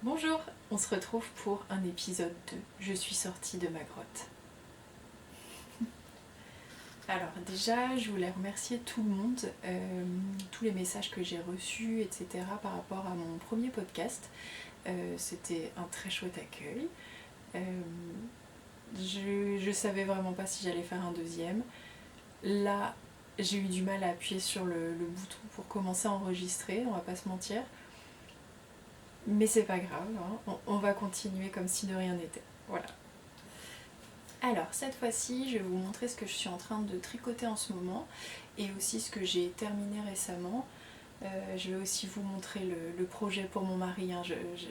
Bonjour, on se retrouve pour un épisode 2. Je suis sortie de ma grotte. Alors déjà, je voulais remercier tout le monde, tous les messages que j'ai reçus, etc. par rapport à mon premier podcast. C'était un très chouette accueil. Je savais vraiment pas si j'allais faire un deuxième. Là, j'ai eu du mal à appuyer sur le bouton pour commencer à enregistrer, on va pas se mentir. Mais c'est pas grave, hein. On va continuer comme si de rien n'était. Voilà. Alors cette fois-ci, je vais vous montrer ce que je suis en train de tricoter en ce moment et aussi ce que j'ai terminé récemment. Je vais aussi vous montrer le projet pour mon mari, hein.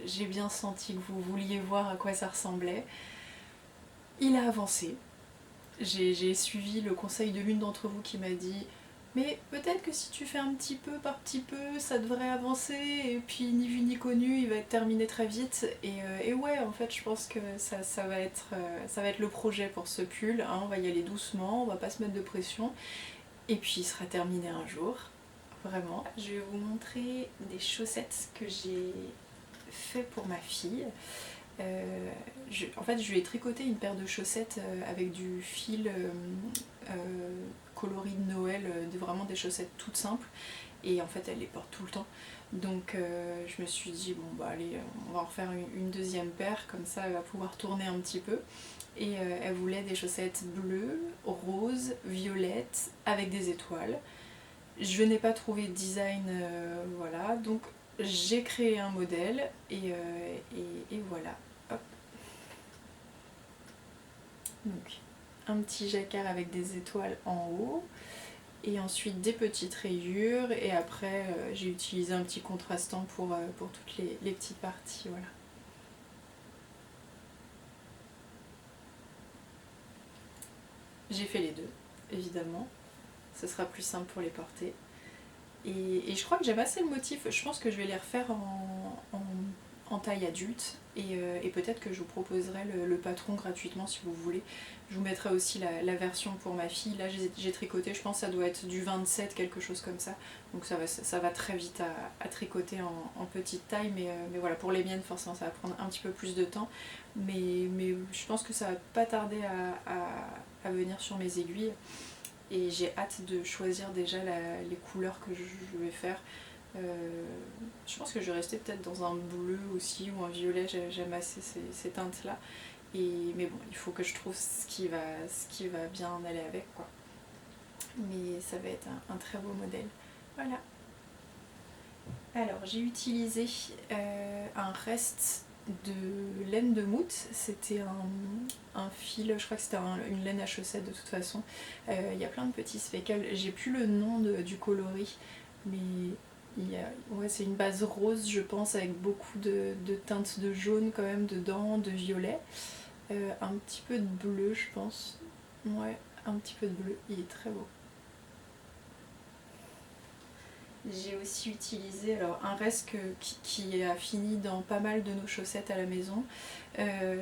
J'ai bien senti que vous vouliez voir à quoi ça ressemblait. Il a avancé. J'ai suivi le conseil de l'une d'entre vous qui m'a dit mais peut-être que si tu fais un petit peu par petit peu, ça devrait avancer, et puis ni vu ni connu, il va être terminé très vite. Et ouais, en fait, je pense que ça va être le projet pour ce pull, hein. On va y aller doucement, on va pas se mettre de pression, et puis il sera terminé un jour, vraiment. Je vais vous montrer des chaussettes que j'ai fait pour ma fille. En fait, je lui ai tricoté une paire de chaussettes avec du fil coloris de Noël, vraiment des chaussettes toutes simples. Et en fait, elle les porte tout le temps. Donc je me suis dit, bon bah allez, on va en refaire une deuxième paire, comme ça elle va pouvoir tourner un petit peu. Et elle voulait des chaussettes bleues, roses, violettes, avec des étoiles. Je n'ai pas trouvé de design, voilà, donc j'ai créé un modèle et voilà. Hop. Donc un petit jacquard avec des étoiles en haut et ensuite des petites rayures et après j'ai utilisé un petit contrastant pour toutes les petites parties, voilà. J'ai fait les deux, évidemment, ce sera plus simple pour les porter. Et je crois que j'aime assez le motif, je pense que je vais les refaire en taille adulte et peut-être que je vous proposerai le patron gratuitement si vous voulez. Je vous mettrai aussi la version pour ma fille. Là j'ai tricoté, je pense que ça doit être du 27, quelque chose comme ça. Donc ça va très vite à tricoter en petite taille, mais voilà, pour les miennes forcément ça va prendre un petit peu plus de temps. Mais je pense que ça va pas tarder à venir sur mes aiguilles. Et j'ai hâte de choisir déjà les couleurs que je vais faire. Je pense que je vais rester peut-être dans un bleu aussi ou un violet, j'aime assez ces teintes-là. Mais bon, il faut que je trouve ce qui va bien aller avec, quoi. Mais ça va être un très beau modèle. Voilà. Alors j'ai utilisé un reste de laine de moute, c'était un fil, je crois que c'était une laine à chaussettes de toute façon. Il y a plein de petits speckles, j'ai plus le nom du coloris, mais ouais, c'est une base rose je pense avec beaucoup de teintes de jaune quand même dedans, de violet, un petit peu de bleu je pense, ouais, un petit peu de bleu, il est très beau. J'ai aussi utilisé alors, un reste qui a fini dans pas mal de nos chaussettes à la maison.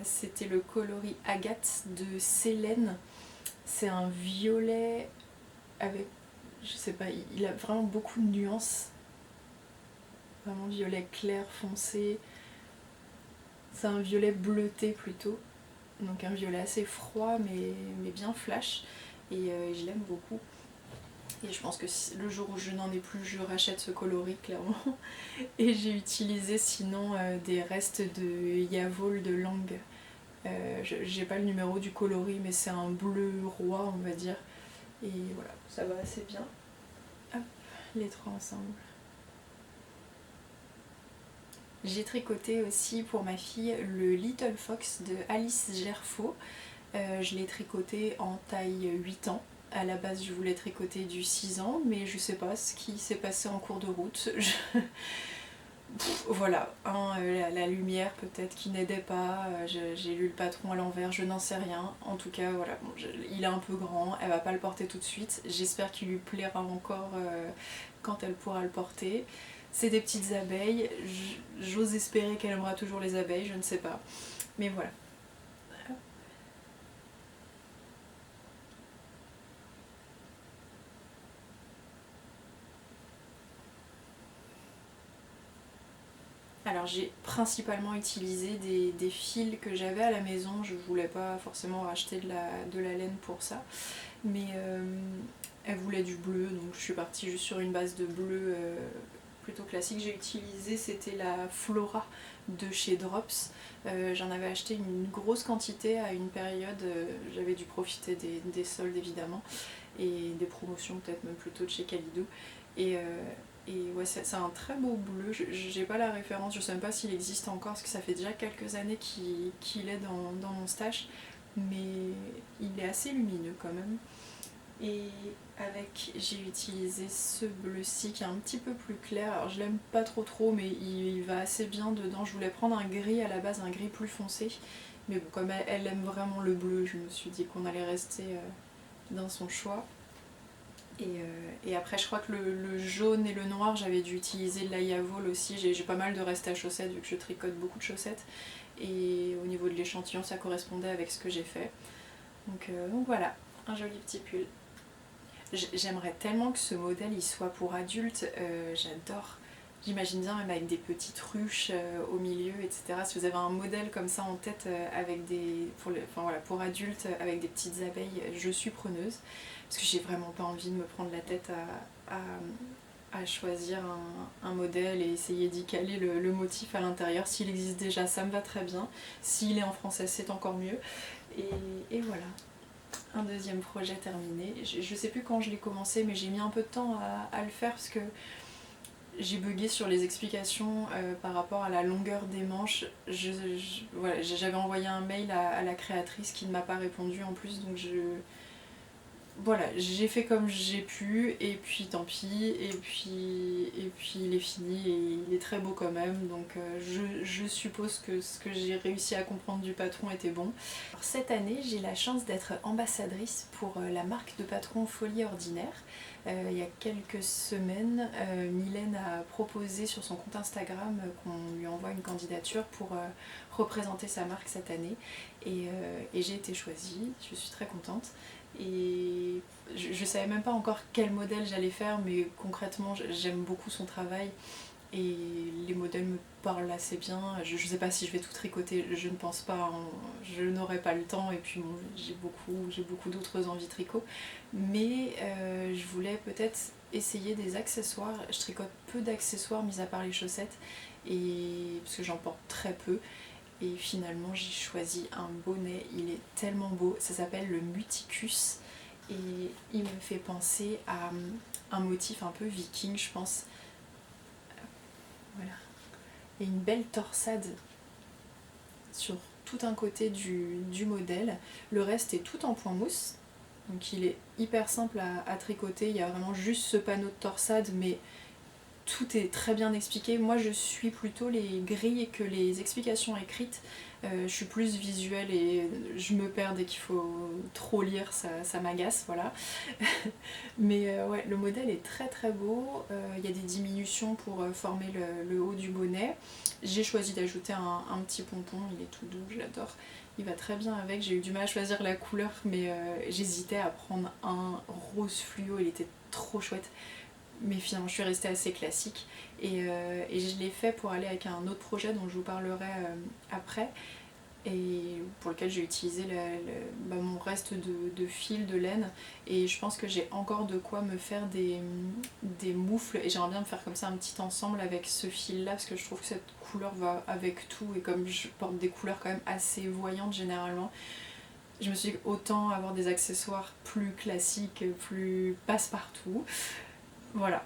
C'était le coloris Agathe de Célène. C'est un violet avec, je sais pas, il a vraiment beaucoup de nuances. Vraiment violet clair, foncé. C'est un violet bleuté plutôt. Donc un violet assez froid mais bien flash. Et je l'aime beaucoup. Et je pense que le jour où je n'en ai plus, je rachète ce coloris clairement. Et j'ai utilisé sinon des restes de Yavol de Lang. J'ai pas le numéro du coloris, mais c'est un bleu roi, on va dire. Et voilà, ça va assez bien. Hop, les trois ensemble. J'ai tricoté aussi pour ma fille le Little Fox de Alice Gerfaux. Je l'ai tricoté en taille 8 ans. À la base, je voulais tricoter du 6 ans, mais je sais pas ce qui s'est passé en cours de route. Voilà, hein, la lumière peut-être qui n'aidait pas, j'ai lu le patron à l'envers, je n'en sais rien. En tout cas, voilà, bon, il est un peu grand, elle va pas le porter tout de suite. J'espère qu'il lui plaira encore quand elle pourra le porter. C'est des petites abeilles, j'ose espérer qu'elle aimera toujours les abeilles, je ne sais pas. Mais voilà. Alors j'ai principalement utilisé des fils que j'avais à la maison. Je voulais pas forcément racheter de la laine pour ça, mais elle voulait du bleu, donc je suis partie juste sur une base de bleu plutôt classique. J'ai utilisé, c'était la Flora de chez Drops. J'en avais acheté une grosse quantité à une période, j'avais dû profiter des soldes évidemment, et des promotions peut-être même plutôt de chez Calidou. Et ouais, c'est un très beau bleu, j'ai pas la référence, je sais même pas s'il existe encore parce que ça fait déjà quelques années qu'il est dans mon stash, mais il est assez lumineux quand même. Et j'ai utilisé ce bleu-ci qui est un petit peu plus clair, alors je l'aime pas trop mais il va assez bien dedans. Je voulais prendre un gris à la base, un gris plus foncé, mais bon, comme elle aime vraiment le bleu, je me suis dit qu'on allait rester dans son choix. Et après je crois que le jaune et le noir, j'avais dû utiliser de l'Ayavol aussi. J'ai pas mal de restes à chaussettes vu que je tricote beaucoup de chaussettes, et au niveau de l'échantillon ça correspondait avec ce que j'ai fait. Donc voilà, un joli petit pull. J'aimerais tellement que ce modèle il soit pour adultes, j'adore. J'imagine bien même avec des petites ruches au milieu, etc. Si vous avez un modèle comme ça en tête avec pour adultes avec des petites abeilles, je suis preneuse. Parce que j'ai vraiment pas envie de me prendre la tête à choisir un modèle et essayer d'y caler le motif à l'intérieur. S'il existe déjà, ça me va très bien. S'il est en français, c'est encore mieux. Et voilà. Un deuxième projet terminé. Je sais plus quand je l'ai commencé, mais j'ai mis un peu de temps à le faire parce que j'ai bugué sur les explications par rapport à la longueur des manches. Voilà, j'avais envoyé un mail à la créatrice qui ne m'a pas répondu en plus, donc voilà, j'ai fait comme j'ai pu, et puis tant pis, et puis il est fini, et il est très beau quand même, donc je suppose que ce que j'ai réussi à comprendre du patron était bon. Alors, cette année, j'ai la chance d'être ambassadrice pour la marque de patron Folie Ordinaire. Il y a quelques semaines, Mylène a proposé sur son compte Instagram qu'on lui envoie une candidature pour représenter sa marque cette année, et j'ai été choisie, je suis très contente. Et je savais même pas encore quel modèle j'allais faire, mais concrètement j'aime beaucoup son travail et les modèles me parlent assez bien. Je sais pas si je vais tout tricoter, je ne pense pas, hein. Je n'aurai pas le temps, et puis bon, j'ai beaucoup d'autres envies tricot, mais je voulais peut-être essayer des accessoires. Je tricote peu d'accessoires mis à part les chaussettes, et parce que j'en porte très peu. Et finalement j'ai choisi un bonnet, il est tellement beau, ça s'appelle le Muticus, et il me fait penser à un motif un peu viking je pense. Voilà. Et une belle torsade sur tout un côté du modèle, le reste est tout en point mousse, donc il est hyper simple à tricoter, il y a vraiment juste ce panneau de torsade, mais tout est très bien expliqué. Moi je suis plutôt les grilles que les explications écrites. Je suis plus visuelle et je me perds dès qu'il faut trop lire, ça m'agace, voilà. Mais ouais, le modèle est très très beau. Il y a des diminutions pour former le haut du bonnet. J'ai choisi d'ajouter un petit pompon, il est tout doux, je l'adore. Il va très bien avec, j'ai eu du mal à choisir la couleur, mais j'hésitais à prendre un rose fluo, il était trop chouette. Mais finalement je suis restée assez classique, et je l'ai fait pour aller avec un autre projet dont je vous parlerai après, et pour lequel j'ai utilisé mon reste de fil de laine, et je pense que j'ai encore de quoi me faire des moufles, et j'aimerais bien me faire comme ça un petit ensemble avec ce fil là parce que je trouve que cette couleur va avec tout, et comme je porte des couleurs quand même assez voyantes généralement, je me suis dit autant avoir des accessoires plus classiques, plus passe-partout. Voilà,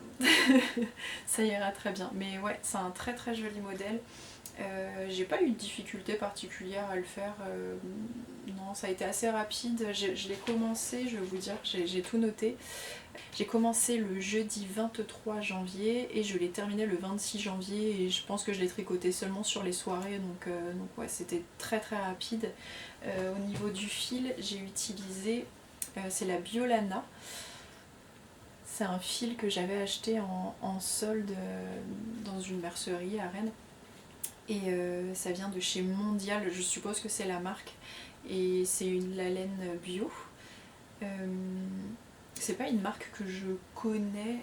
ça ira très bien. Mais ouais, c'est un très très joli modèle. J'ai pas eu de difficulté particulière à le faire. Non, ça a été assez rapide. Je l'ai commencé, je vais vous dire, j'ai tout noté. J'ai commencé le jeudi 23 janvier et je l'ai terminé le 26 janvier, et je pense que je l'ai tricoté seulement sur les soirées, donc ouais, c'était très très rapide. Au niveau du fil, j'ai utilisé, c'est la Biolana. C'est un fil que j'avais acheté en solde dans une mercerie à Rennes. Et ça vient de chez Mondial, je suppose que c'est la marque. Et c'est la laine bio. c'est pas une marque que je connais.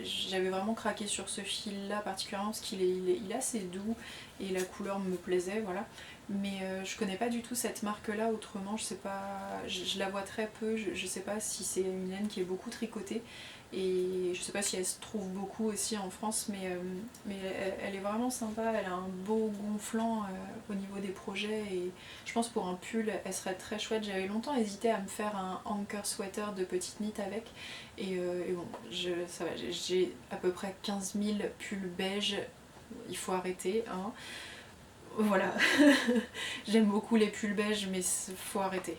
J'avais vraiment craqué sur ce fil là particulièrement parce il est assez doux et la couleur me plaisait, voilà. Mais je connais pas du tout cette marque là autrement, je sais pas, je la vois très peu, je sais pas si c'est une laine qui est beaucoup tricotée et je sais pas si elle se trouve beaucoup aussi en France, mais elle est vraiment sympa, elle a un beau gonflant au niveau des projets et je pense pour un pull elle serait très chouette. J'avais longtemps hésité à me faire un anchor sweater de petite knit avec et bon, ça va, j'ai à peu près 15 000 pulls beige, il faut arrêter, hein. Voilà, j'aime beaucoup les pulls beige mais faut arrêter.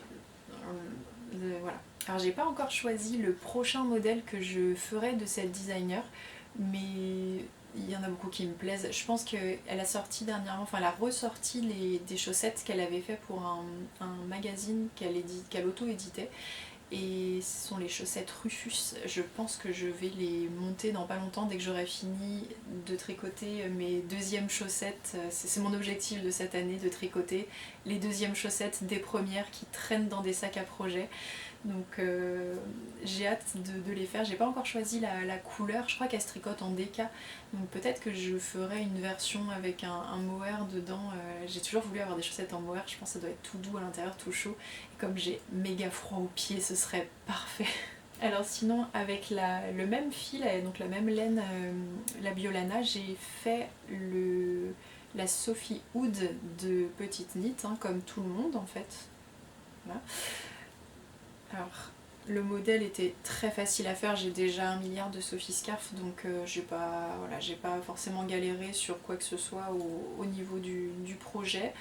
Voilà. Alors j'ai pas encore choisi le prochain modèle que je ferai de cette designer, mais il y en a beaucoup qui me plaisent. Je pense qu'elle a sorti dernièrement, enfin elle a ressorti des chaussettes qu'elle avait fait pour un magazine qu'elle auto-éditait. Et ce sont les chaussettes Rufus. Je pense que je vais les monter dans pas longtemps dès que j'aurai fini de tricoter mes deuxièmes chaussettes. C'est mon objectif de cette année, de tricoter les deuxièmes chaussettes des premières qui traînent dans des sacs à projet. Donc j'ai hâte de les faire. J'ai pas encore choisi la couleur, je crois qu'elle se tricote en déca. Donc peut-être que je ferai une version avec un mohair dedans. J'ai toujours voulu avoir des chaussettes en mohair, je pense que ça doit être tout doux à l'intérieur, tout chaud. Et comme j'ai méga froid aux pieds, ce serait parfait. Alors sinon avec le même fil, donc la même laine, la Biolana, j'ai fait la Sophie Hood de Petite Knit, hein, comme tout le monde en fait. Voilà. Alors, le modèle était très facile à faire, j'ai déjà 1 milliard de Sophie Scarf, donc j'ai pas forcément galéré sur quoi que ce soit au niveau du projet.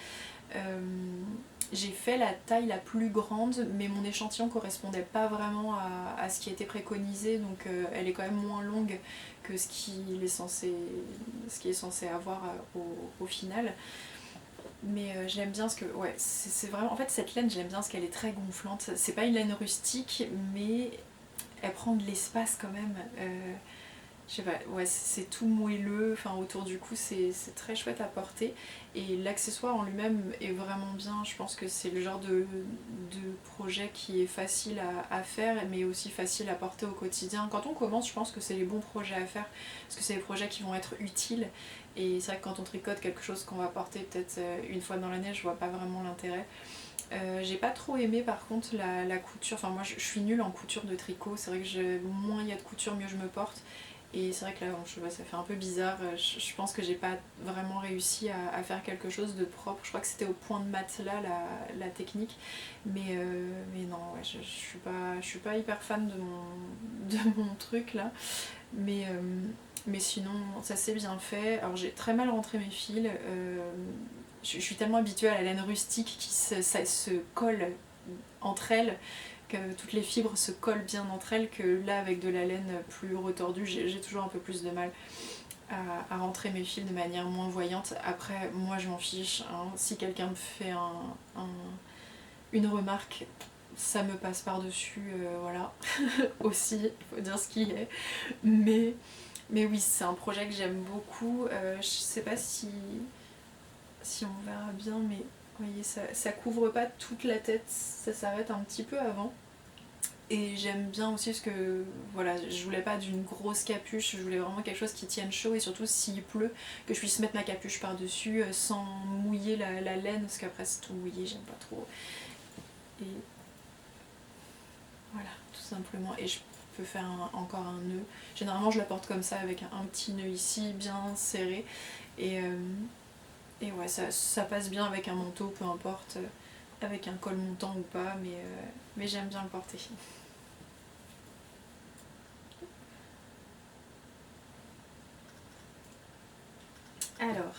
J'ai fait la taille la plus grande, mais mon échantillon correspondait pas vraiment à ce qui était préconisé, donc elle est quand même moins longue que ce qui est censé avoir au final. Mais j'aime bien ce que. Ouais, c'est vraiment. En fait, cette laine, j'aime bien parce qu'elle est très gonflante. C'est pas une laine rustique, mais elle prend de l'espace quand même. Je sais pas, ouais, c'est tout moelleux, enfin autour du cou, c'est très chouette à porter. Et l'accessoire en lui-même est vraiment bien. Je pense que c'est le genre de projet qui est facile à faire, mais aussi facile à porter au quotidien. Quand on commence, je pense que c'est les bons projets à faire, parce que c'est des projets qui vont être utiles. Et c'est vrai que quand on tricote quelque chose qu'on va porter peut-être une fois dans l'année, je vois pas vraiment l'intérêt. J'ai pas trop aimé par contre la couture, enfin moi je suis nulle en couture de tricot, c'est vrai que moins il y a de couture, mieux je me porte. Et c'est vrai que là, je vois, ça fait un peu bizarre. Je pense que j'ai pas vraiment réussi à faire quelque chose de propre. Je crois que c'était au point de matelas la technique. Mais non, ouais, je suis pas hyper fan de mon truc là. Mais sinon, ça s'est bien fait. Alors j'ai très mal rentré mes fils. Je suis tellement habituée à la laine rustique qui se colle entre elles, que toutes les fibres se collent bien entre elles, que là avec de la laine plus retordue j'ai toujours un peu plus de mal à rentrer mes fils de manière moins voyante. Après moi je m'en fiche, hein. Si quelqu'un me fait une remarque, ça me passe par dessus, voilà. Aussi, il faut dire ce qui est, mais oui, c'est un projet que j'aime beaucoup. Je sais pas si on verra bien, mais vous voyez, ça couvre pas toute la tête, ça s'arrête un petit peu avant. Et j'aime bien aussi parce que voilà, je voulais pas d'une grosse capuche, je voulais vraiment quelque chose qui tienne chaud et surtout s'il pleut, que je puisse mettre ma capuche par-dessus sans mouiller la laine, parce qu'après c'est tout mouillé, j'aime pas trop. Et voilà, tout simplement. Et je peux faire encore un nœud. Généralement je la porte comme ça avec un petit nœud ici bien serré. Et ouais, ça passe bien avec un manteau, peu importe, avec un col montant ou pas, mais j'aime bien le porter. Alors,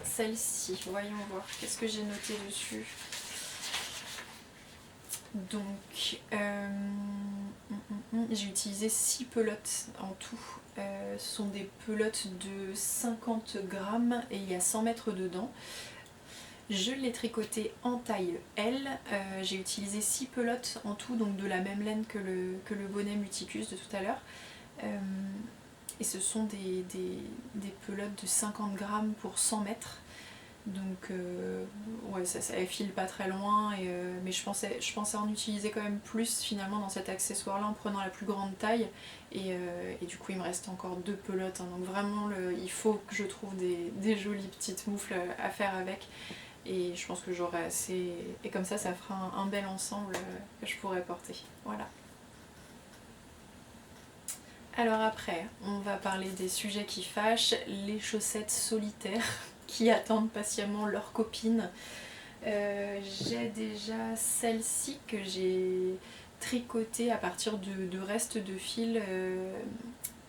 celle-ci, voyons voir, qu'est-ce que j'ai noté dessus. Donc, j'ai utilisé 6 pelotes en tout. Ce sont des pelotes de 50 grammes et il y a 100 mètres dedans. Je l'ai tricoté en taille L. J'ai utilisé 6 pelotes en tout, donc de la même laine que le bonnet Muticus de tout à l'heure. Et ce sont des pelotes de 50 grammes pour 100 mètres. Donc ouais, ça file pas très loin, mais je pensais en utiliser quand même plus finalement dans cet accessoire là en prenant la plus grande taille, et du coup il me reste encore 2 pelotes, hein. Donc vraiment il faut que je trouve des jolies petites moufles à faire avec, et je pense que j'aurai assez, et comme ça fera un bel ensemble que je pourrais porter. Voilà. Alors après, on va parler des sujets qui fâchent, les chaussettes solitaires qui attendent patiemment leurs copines. J'ai déjà celle-ci que j'ai tricotée à partir de restes de fil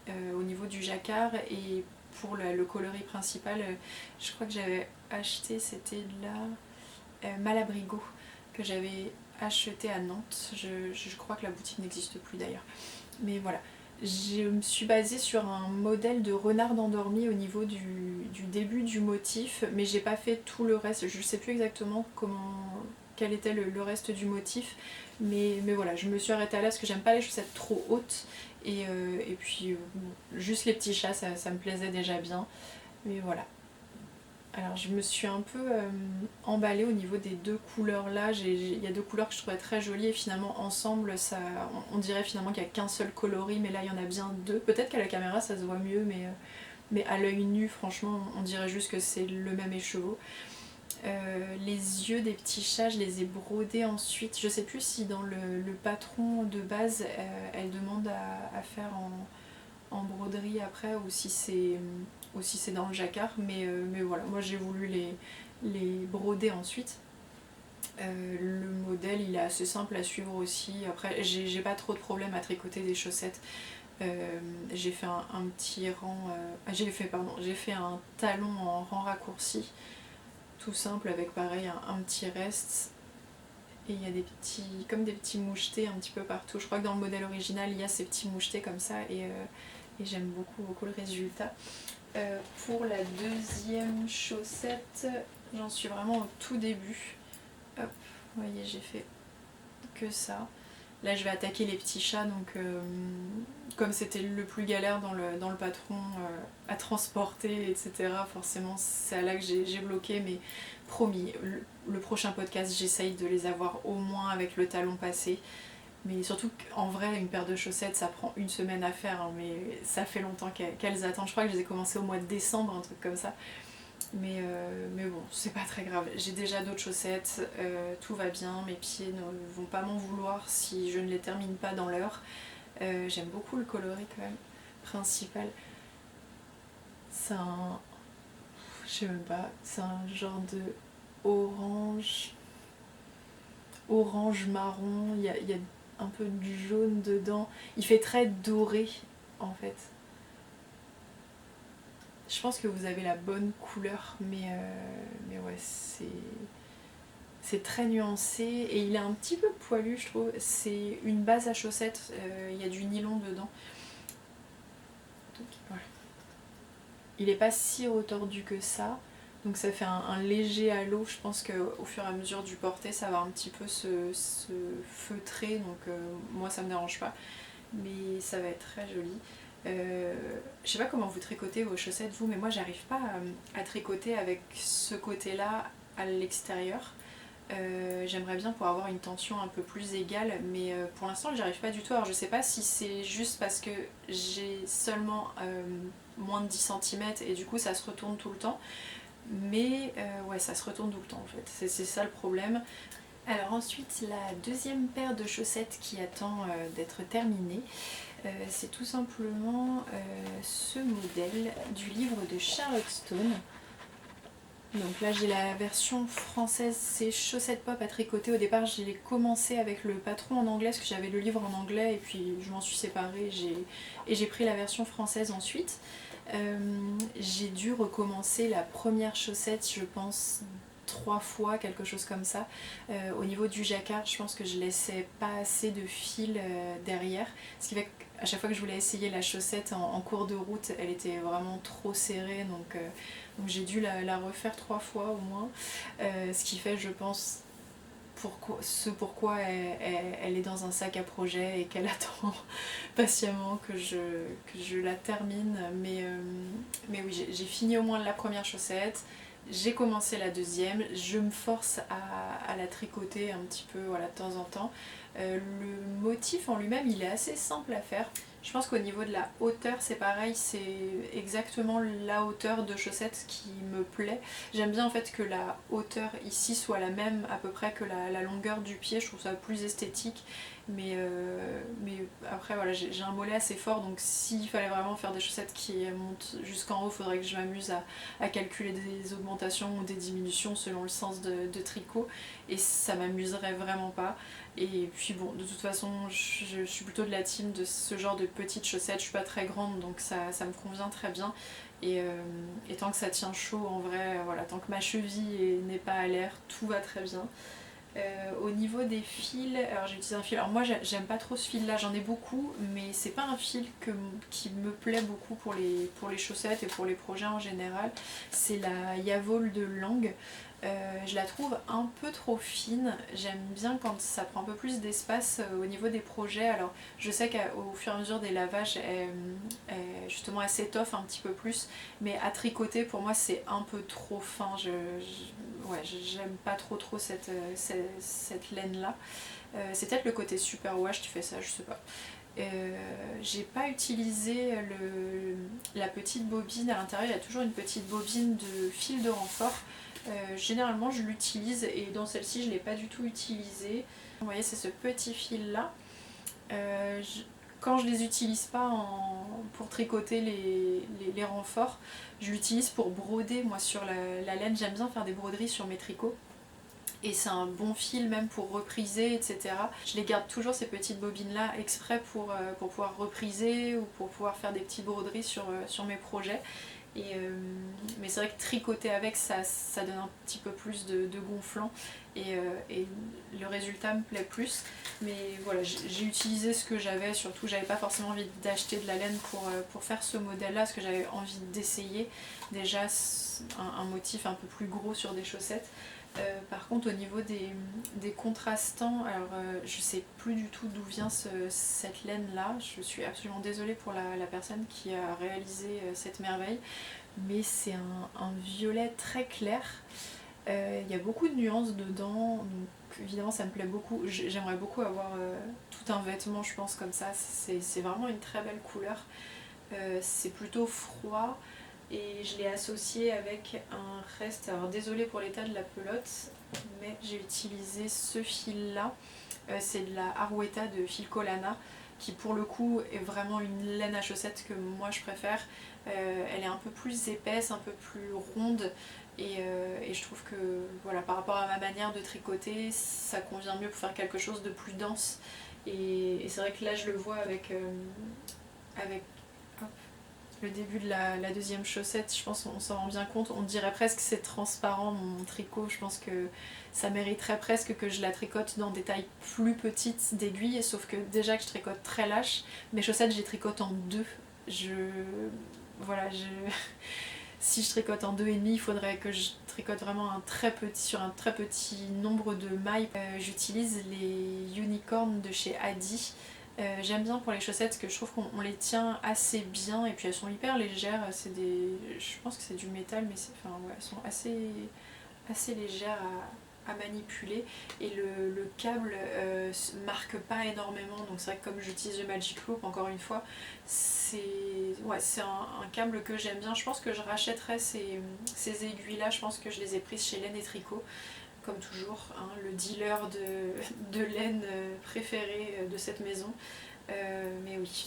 au niveau du jacquard, et pour le coloris principal, je crois que j'avais acheté, c'était de la Malabrigo que j'avais acheté à Nantes. Je crois que la boutique n'existe plus d'ailleurs. Mais voilà, je me suis basée sur un modèle de renard endormi au niveau du début du motif, mais j'ai pas fait tout le reste. Je sais plus exactement quel était le reste du motif, mais voilà, je me suis arrêtée là parce que j'aime pas les chaussettes trop hautes, et puis juste les petits chats, ça me plaisait déjà bien, mais voilà. Alors je me suis un peu emballée au niveau des 2 couleurs là. Il y a 2 couleurs que je trouvais très jolies, et finalement ensemble on dirait finalement qu'il n'y a qu'un seul coloris, mais là il y en a bien 2. Peut-être qu'à la caméra ça se voit mieux, mais à l'œil nu franchement on dirait juste que c'est le même écheveau. Les yeux des petits chats, je les ai brodés ensuite. Je sais plus si dans le patron de base elle demande à faire en broderie après, ou si c'est dans le jacquard, mais voilà, moi j'ai voulu les broder ensuite. Le modèle il est assez simple à suivre aussi. Après j'ai pas trop de problème à tricoter des chaussettes. J'ai fait un petit rang, j'ai fait un talon en rang raccourci tout simple, avec pareil un petit reste, et il y a comme des petits mouchetés un petit peu partout. Je crois que dans le modèle original il y a ces petits mouchetés comme ça, et j'aime beaucoup le résultat. Pour la deuxième chaussette, j'en suis vraiment au tout début. Hop, vous voyez, j'ai fait que ça. Là je vais attaquer les petits chats, donc comme c'était le plus galère dans le patron à transporter, etc., forcément c'est là que j'ai bloqué, mais promis, le prochain podcast j'essaye de les avoir au moins avec le talon passé. Mais surtout qu'en vrai, une paire de chaussettes, ça prend 1 semaine à faire, hein, mais ça fait longtemps qu'elles attendent. Je crois que je les ai commencées au mois de décembre, un truc comme ça. Mais bon, c'est pas très grave. J'ai déjà d'autres chaussettes, tout va bien. Mes pieds ne vont pas m'en vouloir si je ne les termine pas dans l'heure. J'aime beaucoup le coloris quand même, principal. C'est un... Je sais même pas, c'est un genre de orange marron. Il y a un peu du jaune dedans. Il fait très doré en fait. Je pense que vous avez la bonne couleur, mais ouais, c'est très nuancé, et il est un petit peu poilu, je trouve. C'est une base à chaussettes, il y a du nylon dedans. Donc voilà. Il n'est pas si retordu que ça, donc ça fait un léger halo. Je pense qu'au fur et à mesure du porté, ça va un petit peu se feutrer, donc moi ça me dérange pas, mais ça va être très joli. Je sais pas comment vous tricotez vos chaussettes vous, mais moi j'arrive pas à tricoter avec ce côté là à l'extérieur. J'aimerais bien pour avoir une tension un peu plus égale, mais pour l'instant j'y arrive pas du tout. Alors je sais pas si c'est juste parce que j'ai seulement moins de 10 cm et du coup ça se retourne tout le temps, mais ouais, ça se retourne tout le temps en fait, c'est ça le problème. Alors ensuite, la deuxième paire de chaussettes qui attend d'être terminée, c'est tout simplement ce modèle du livre de Charlotte Stone. Donc là j'ai la version française, c'est chaussettes pop à tricoter. Au départ j'ai commencé avec le patron en anglais parce que j'avais le livre en anglais, et puis je m'en suis séparée et j'ai pris la version française ensuite. J'ai dû recommencer la première chaussette, je pense 3 fois, quelque chose comme ça. Au niveau du jacquard, je pense que je laissais pas assez de fil derrière, ce qui fait qu'à chaque fois que je voulais essayer la chaussette en cours de route, elle était vraiment trop serrée, donc j'ai dû la refaire 3 fois au moins, ce qui fait, je pense, pourquoi elle est dans un sac à projet et qu'elle attend patiemment que je la termine. Mais oui, j'ai fini au moins la première chaussette, j'ai commencé la deuxième, je me force à la tricoter un petit peu voilà, de temps en temps. Le motif en lui-même il est assez simple à faire. Je pense qu'au niveau de la hauteur c'est pareil, c'est exactement la hauteur de chaussette qui me plaît. J'aime bien en fait que la hauteur ici soit la même à peu près que la longueur du pied, je trouve ça plus esthétique. Mais après voilà, j'ai un mollet assez fort, donc s'il fallait vraiment faire des chaussettes qui montent jusqu'en haut, il faudrait que je m'amuse à calculer des augmentations ou des diminutions selon le sens de tricot, et ça m'amuserait vraiment pas. Et puis bon, de toute façon, je suis plutôt de la team de ce genre de petites chaussettes, je suis pas très grande donc ça me convient très bien. Et tant que ça tient chaud en vrai, voilà, tant que ma cheville n'est pas à l'air, tout va très bien. Au niveau des fils, alors j'ai utilisé un fil, alors moi j'aime pas trop ce fil là, j'en ai beaucoup, mais c'est pas un fil qui me plaît beaucoup pour les chaussettes et pour les projets en général. C'est la Yavol de Lang. Je la trouve un peu trop fine, j'aime bien quand ça prend un peu plus d'espace au niveau des projets. Alors je sais qu'au fur et à mesure des lavages justement elle s'étoffe un petit peu plus, mais à tricoter pour moi c'est un peu trop fin, ouais, j'aime pas trop cette laine là. C'est peut-être le côté super wash qui fait ça, je sais pas. J'ai pas utilisé la petite bobine à l'intérieur, il y a toujours une petite bobine de fil de renfort. Généralement je l'utilise et dans celle-ci je l'ai pas du tout utilisée. Vous voyez, c'est ce petit fil là. Quand je les utilise pas pour tricoter les renforts, je l'utilise pour broder moi sur la laine. J'aime bien faire des broderies sur mes tricots. Et c'est un bon fil même pour repriser, etc. Je les garde toujours ces petites bobines là exprès pour pouvoir repriser ou pour pouvoir faire des petites broderies sur mes projets. Mais c'est vrai que tricoter avec ça donne un petit peu plus de gonflant et le résultat me plaît plus. Mais voilà, j'ai utilisé ce que j'avais, surtout j'avais pas forcément envie d'acheter de la laine pour faire ce modèle là, parce que j'avais envie d'essayer déjà un motif un peu plus gros sur des chaussettes. Par contre au niveau des contrastants, alors je sais plus du tout d'où vient cette laine là, je suis absolument désolée pour la personne qui a réalisé cette merveille, mais c'est un violet très clair. Il y a beaucoup de nuances dedans, donc évidemment ça me plaît beaucoup. J'aimerais beaucoup avoir tout un vêtement je pense comme ça, c'est vraiment une très belle couleur. C'est plutôt froid. Et je l'ai associé avec un reste, alors désolée pour l'état de la pelote, mais j'ai utilisé ce fil là, c'est de la Arouetta de Filcolana, qui pour le coup est vraiment une laine à chaussettes que moi je préfère. Elle est un peu plus épaisse, un peu plus ronde, et je trouve que voilà, par rapport à ma manière de tricoter, ça convient mieux pour faire quelque chose de plus dense. Et c'est vrai que là je le vois avec le début de la deuxième chaussette, je pense qu'on s'en rend bien compte, on dirait presque que c'est transparent mon tricot, je pense que ça mériterait presque que je la tricote dans des tailles plus petites d'aiguilles, sauf que déjà que je tricote très lâche, mes chaussettes je les tricote en deux, voilà, si je tricote en 2,5, il faudrait que je tricote vraiment sur un très petit nombre de mailles. J'utilise les unicorns de chez Adi. J'aime bien pour les chaussettes parce que je trouve qu'on les tient assez bien et puis elles sont hyper légères. Je pense que c'est du métal, mais ouais, elles sont assez légères à manipuler, et le câble marque pas énormément, donc c'est vrai que comme j'utilise le Magic Loop encore une fois, c'est un câble que j'aime bien. Je pense que je rachèterai ces aiguilles là, je pense que je les ai prises chez Laine et Tricot comme toujours, hein, le dealer de laine préféré de cette maison. Mais oui,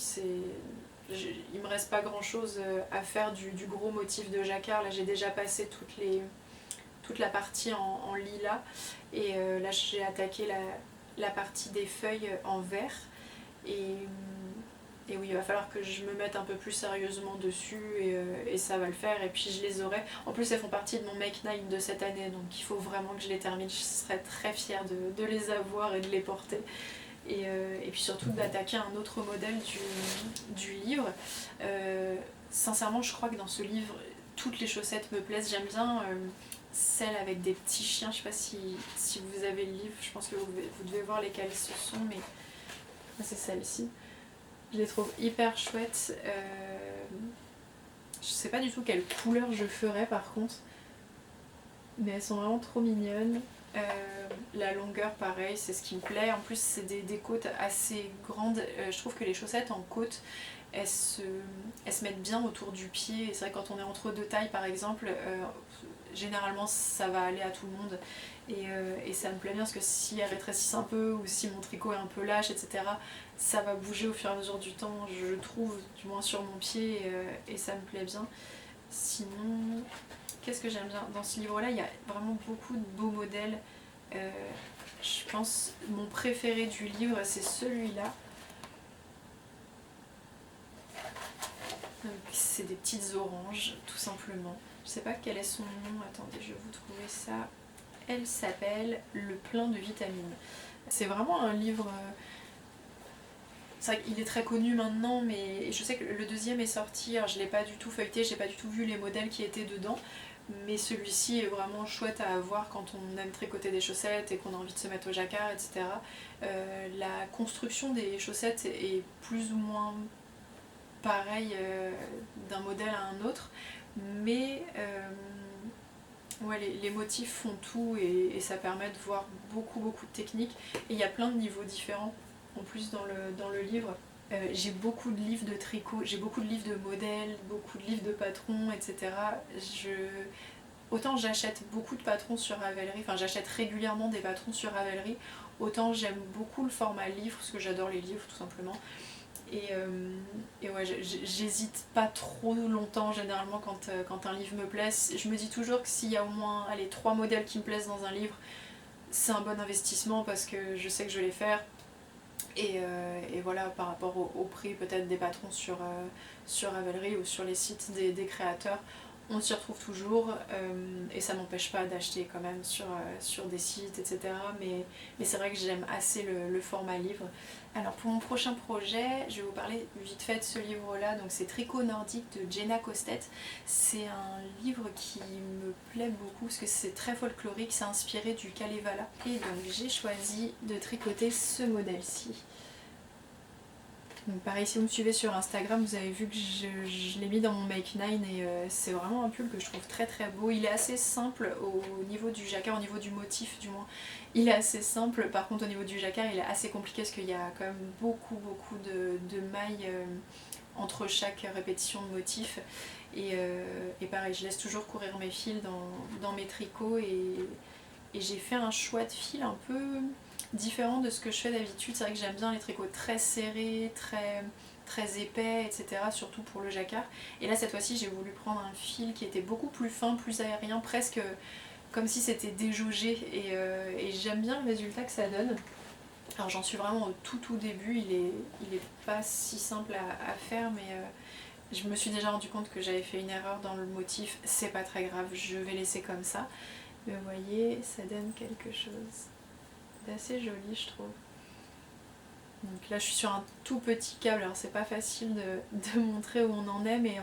il me reste pas grand chose à faire du gros motif de jacquard. Là j'ai déjà passé toute la partie en lilas, et là j'ai attaqué la partie des feuilles en vert, et oui, il va falloir que je me mette un peu plus sérieusement dessus, et ça va le faire, et puis je les aurai. En plus elles font partie de mon Make 9 de cette année, donc il faut vraiment que je les termine. Je serais très fière de les avoir et de les porter. Et puis surtout d'attaquer un autre modèle du livre. Sincèrement je crois que dans ce livre toutes les chaussettes me plaisent. J'aime bien celle avec des petits chiens, je sais pas si vous avez le livre, je pense que vous devez voir lesquelles ce sont, mais c'est celle-ci. Je les trouve hyper chouettes. Je sais pas du tout quelle couleur je ferais par contre. mais elles sont vraiment trop mignonnes. La longueur pareil, c'est ce qui me plaît. En plus c'est des côtes assez grandes. Je trouve que les chaussettes en côte elles se mettent bien autour du pied. Et c'est vrai que quand on est entre deux tailles par exemple, généralement ça va aller à tout le monde. Et ça me plaît bien parce que si elles rétrécissent un peu ou si mon tricot est un peu lâche, etc., ça va bouger au fur et à mesure du temps, je trouve, du moins sur mon pied, et ça me plaît bien. Sinon, qu'est-ce que j'aime bien dans ce livre-là? Il y a vraiment beaucoup de beaux modèles. Je pense mon préféré du livre c'est celui-là. C'est des petites oranges tout simplement. Je sais pas quel est son nom, attendez je vais vous trouver ça. Elle s'appelle Le plein de vitamines. C'est vraiment un livre... C'est vrai qu'il est très connu maintenant, mais je sais que le deuxième est sorti, alors je l'ai pas du tout feuilleté, j'ai pas du tout vu les modèles qui étaient dedans, mais celui-ci est vraiment chouette à avoir quand on aime tricoter des chaussettes et qu'on a envie de se mettre au jacquard, etc. La construction des chaussettes est plus ou moins pareille d'un modèle à un autre, mais ouais, les motifs font tout et ça permet de voir beaucoup de techniques, et il y a plein de niveaux différents en plus dans le livre. J'ai beaucoup de livres de tricot, j'ai beaucoup de livres de modèles, beaucoup de livres de patrons, etc. Autant j'achète beaucoup de patrons sur Ravelry, enfin j'achète régulièrement des patrons sur Ravelry, autant j'aime beaucoup le format livre parce que j'adore les livres tout simplement. Et ouais, j'hésite pas trop longtemps généralement quand un livre me plaît. Je me dis toujours que s'il y a au moins 3 modèles qui me plaisent dans un livre, c'est un bon investissement parce que je sais que je vais les faire. Et voilà, par rapport au prix peut-être des patrons sur Ravelry ou sur les sites des créateurs, on s'y retrouve toujours, et ça m'empêche pas d'acheter quand même sur des sites, etc. Mais c'est vrai que j'aime assez le format livre. Alors pour mon prochain projet, je vais vous parler vite fait de ce livre-là, donc c'est Tricot nordique de Jenna Kostet. C'est un livre qui me plaît beaucoup parce que c'est très folklorique, c'est inspiré du Kalevala. Et donc j'ai choisi de tricoter ce modèle-ci. Donc pareil, si vous me suivez sur Instagram, vous avez vu que je l'ai mis dans mon Make 9 et c'est vraiment un pull que je trouve très beau. Il est assez simple au niveau du jacquard, au niveau du motif du moins. Il est assez simple, par contre au niveau du jacquard il est assez compliqué parce qu'il y a quand même beaucoup de mailles entre chaque répétition de motif. Et pareil, je laisse toujours courir mes fils dans mes tricots et j'ai fait un choix de fil un peu différent de ce que je fais d'habitude. C'est vrai que j'aime bien les tricots très serrés, très épais, etc. Surtout pour le jacquard. Et là cette fois-ci j'ai voulu prendre un fil qui était beaucoup plus fin, plus aérien, presque comme si c'était déjaugé. Et j'aime bien le résultat que ça donne. Alors j'en suis vraiment au tout début, il est pas si simple à faire, mais je me suis déjà rendu compte que j'avais fait une erreur dans le motif. C'est pas très grave, je vais laisser comme ça. Mais vous voyez, ça donne quelque chose d'assez joli je trouve. Donc là je suis sur un tout petit câble, alors c'est pas facile de montrer où on en est, mais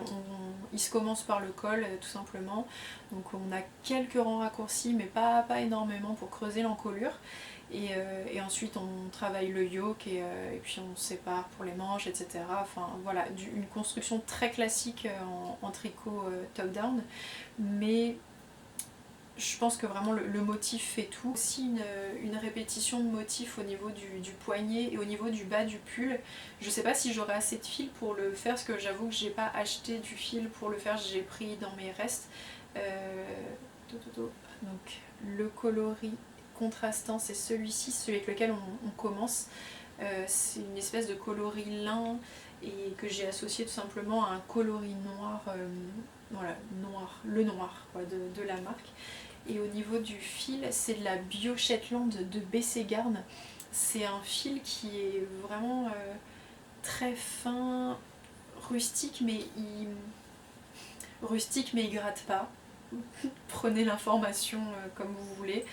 il se commence par le col tout simplement. Donc on a quelques rangs raccourcis mais pas énormément pour creuser l'encolure. Et ensuite on travaille le yoke et puis on sépare pour les manches, etc. Enfin voilà, une construction très classique en tricot top down, mais je pense que vraiment le motif fait tout. Aussi une répétition de motifs au niveau du poignet et au niveau du bas du pull. Je sais pas si j'aurai assez de fil pour le faire parce que j'avoue que j'ai pas acheté du fil pour le faire, j'ai pris dans mes restes. Donc le coloris contrastant c'est celui-ci, celui avec lequel on commence. C'est une espèce de coloris lin et que j'ai associé tout simplement à un coloris noir, voilà, le noir quoi, de la marque. Et au niveau du fil, c'est de la Bio Shetland de BC Garn. C'est un fil qui est vraiment très fin, rustique mais il gratte pas. Prenez l'information comme vous voulez,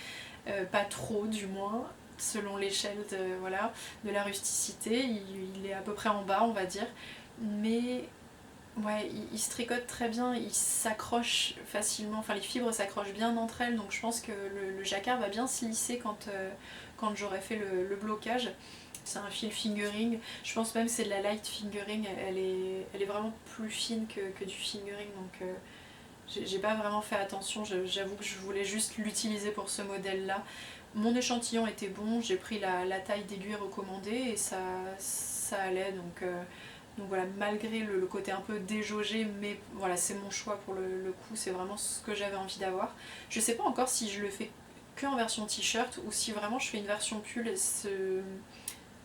pas trop du moins, selon l'échelle de la rusticité. Il est à peu près en bas on va dire, mais ouais, il se tricote très bien, il s'accroche facilement, enfin les fibres s'accrochent bien entre elles, donc je pense que le jacquard va bien se lisser quand j'aurai fait le blocage. C'est un fil fingering, je pense même que c'est de la light fingering, elle est vraiment plus fine que du fingering, donc J'ai pas vraiment fait attention, j'avoue que je voulais juste l'utiliser pour ce modèle là. Mon échantillon était bon, j'ai pris la taille d'aiguille recommandée et ça allait, donc voilà, malgré le côté un peu déjaugé, mais voilà, c'est mon choix pour le coup, c'est vraiment ce que j'avais envie d'avoir. Je sais pas encore si je le fais que en version t-shirt ou si vraiment je fais une version pull.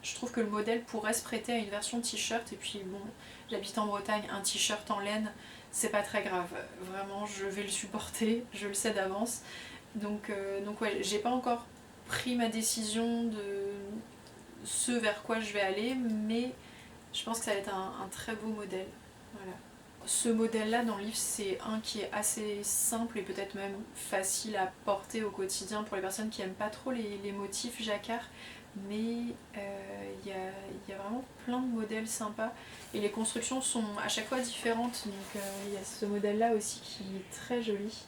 Je trouve que le modèle pourrait se prêter à une version t-shirt, et puis bon, j'habite en Bretagne, un t-shirt en laine, c'est pas très grave. Vraiment, je vais le supporter, je le sais d'avance. Donc ouais, j'ai pas encore pris ma décision de ce vers quoi je vais aller, mais je pense que ça va être un très beau modèle. Voilà. Ce modèle-là dans le livre, c'est un qui est assez simple et peut-être même facile à porter au quotidien pour les personnes qui n'aiment pas trop les motifs jacquard, mais y a vraiment plein de modèles sympas et les constructions sont à chaque fois différentes, donc il y a ce modèle-là aussi qui est très joli.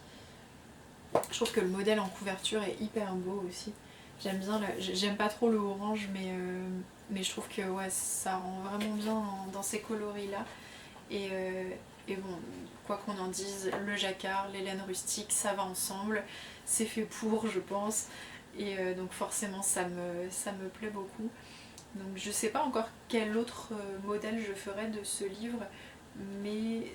Je trouve que le modèle en couverture est hyper beau aussi. J'aime bien, j'aime pas trop le orange, mais je trouve que ouais, ça rend vraiment bien dans ces coloris-là. Et bon, quoi qu'on en dise, le jacquard, les laines rustiques, ça va ensemble. C'est fait pour, je pense. Et donc forcément, ça me plaît beaucoup. Donc je sais pas encore quel autre modèle je ferais de ce livre, mais